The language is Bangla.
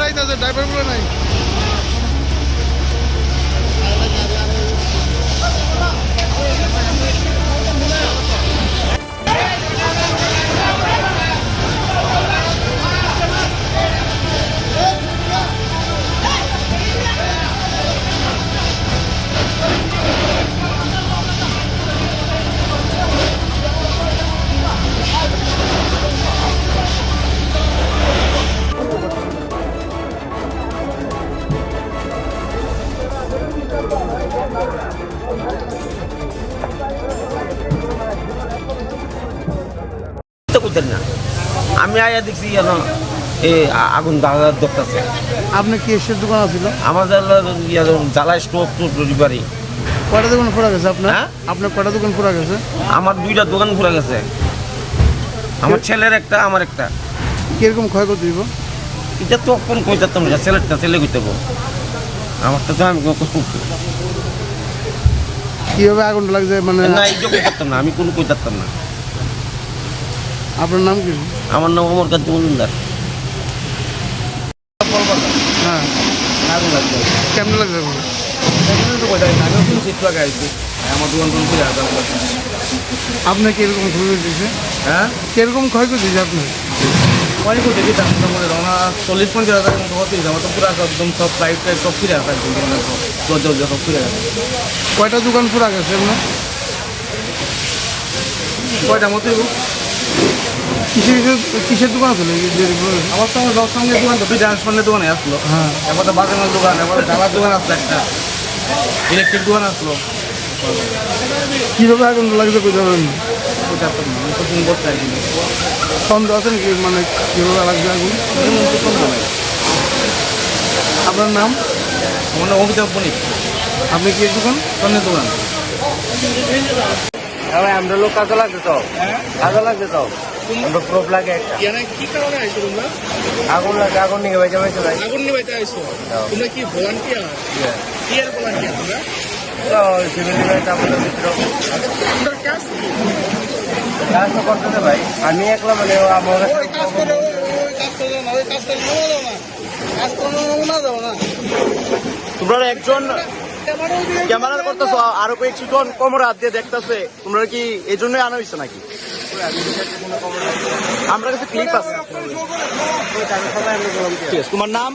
আইতাছে ড্রাইভার গুলো নাই। না আমি আয়া দেখছি কেন এই আগুন ধরতেছে। আপনার কি এসের দোকান আছিল? আমাদের জ্বালা স্টোভ রিপারি। কয়টা দোকান খোলা গেছে আপনার? হ্যাঁ? আপনার কয়টা দোকান খোলা গেছে? আমার 2টা দোকান খোলা গেছে, আমার ছেলের একটা, আমার একটা। কিরকম ক্ষয়ক্ষতি হইব? এটা তো কোন কই যেতাম না, ছেলেরটা ছেলে কইতে আমার তো আমি কিভাবে আগুন লাগছে মানে? না এই যে কই যেতাম না, আমি কোনো কই যেতাম না। আপনার নাম কি? আমার নাম ওমর কান্তি মজুমদার। হ্যাঁ, আগুন লাগছে কেমন লাগছে আপনার? আমার দোকান কোন করে আপনার কিরকম ক্ষয়ক্ষতি দিয়েছে? হ্যাঁ কিরকম ক্ষয়ক্ষতি দিয়েছে আপনার? অনেক কোটি দিতে মোটামুটি রওনা 40-50 হাজার মতো হতেই আমার তো পুরো একদম সব প্রাইস টাইস সব ফিরে আসা একদম দরজা সব ফিরে আসে। কয়টা দোকান খোলা গেছে আপনার? কয়টা মতোই কিসের দোকান আছে? আমার তো আমার সঙ্গে দোকান তো 2টা স্বর্ণের দোকানে আসলো। হ্যাঁ, এবার তো বাগানের দোকান, এবার ঢালার দোকান আসলো, একটা ইলেকট্রিক দোকান আসলো। কিভাবে আগুন লাগছে বুঝতে পারেন? ওইটা তো ফোন করতে আর কি সন্দেহ আছে নাকি মানে কিভাবে লাগছে আগুন? আপনার নাম? আমার নাম অমিতাভ বণিক। আপনি কি দোকান? স্বর্ণের দোকান। আমরা লোক কাজে লাগছে তো, কাজে লাগছে তো আমরা প্রোপ লাগে একটা কি কারণে আইছো তোমরা? আগুন লাগে, আগুন নিয়ে বেঁচে বেঁচে ভাই আগুন নিভাইতে আইছো? তোমরা কি ভলান্টিয়ার? কি আর ভলান্টিয়ার তোমরা? সিভিল ডিফেন্স আমাদের মিত্র তোমরা কাজ কি? কাজ তো করতেছে ভাই, আমি একলা মানে আমার ওই কাজ করে ওই কাজ করে না, ওই কাজ করে যাও না, কাজ করে না যাও না। তোমরা একজন ক্যামেরা করতেছো আরো কয়েকজন কোমরে হাত দিয়ে দেখতেছে, তোমরা কি এই জন্যই আনা হয়েছে নাকি? আমরা কাছে ক্লিপ আছে। ঠিক আছে, তোমার নাম?